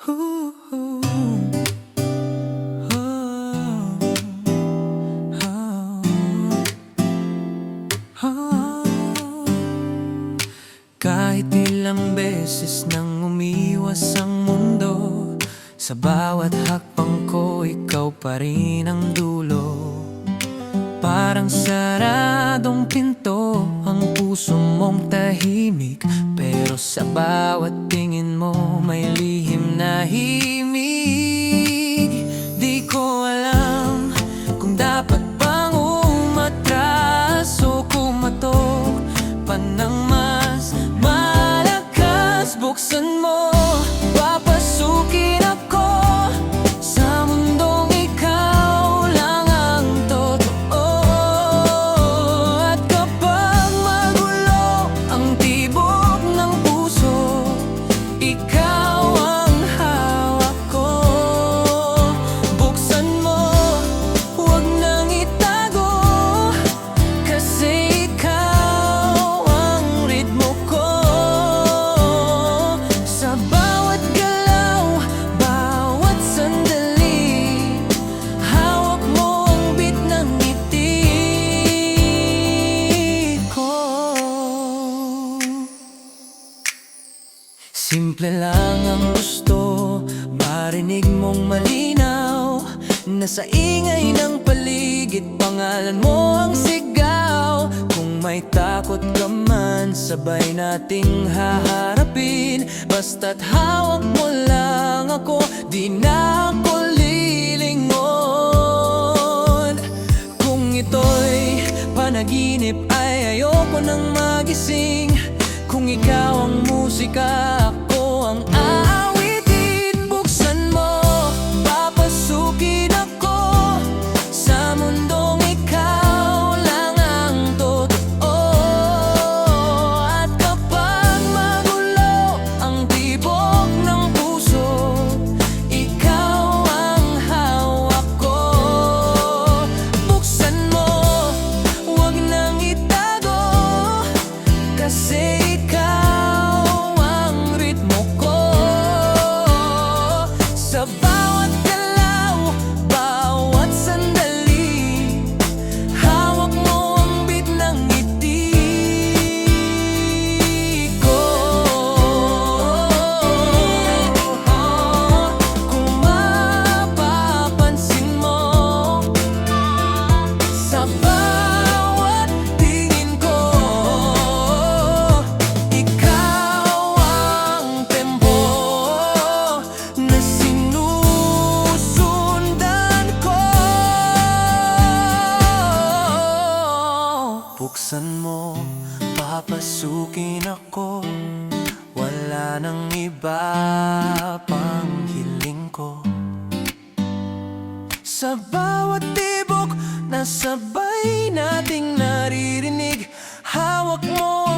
Ooh, ooh, oh, oh, oh. Kahit ilang beses nang umiwas ang mundo, sa bawat hakbang ko, ikaw pa rin ang dulo. Parang saradong pinto ang puso mong tahimik, pero sa bawat tingin mo may lihim na himig. Di ko alam kung dapat bang umatras o kumatok pa ng mas malakas. Buksan mo, papasukin ako sa mundong ikaw lang ang totoo. At kapag magulo ang tibok ng puso, ikaw ang hawak ko. Buksan mo, huwag nang itago, kasi ikaw ang ritmo ko. Sa bawat galaw, bawat sandali, hawak mo ang beat ng ngiti ko. Simple lang ang gusto, marinig mong malinaw, na sa ingay ng paligid, pangalan mo ang sigaw. Kung may takot ka man, sabay nating haharapin. Basta't hawak mo lang ako, di na ako lilingon. Kung ito'y panaginip ay ayoko nang magising. Kung ikaw ang musika, ako ang aawitin. Buksan mo, papasukin ako sa mundong ikaw lang ang totoo. At kapag magulo ang tibok ng puso, ikaw ang hawak ko. Buksan mo, huwag nang itago, kasi ikaw ang ritmo ko. Sa bawat galaw, bawat sandali, hawak mo ang beat ng ngiti ko. Kung mapapansin mo, sa bawat tingin ko, ikaw ang tempo na sinusundan ko. Buksan mo, papasukin ako, wala nang iba pang hiling ko. Sa bawat tibok na sabay nating naririnig, hawak mo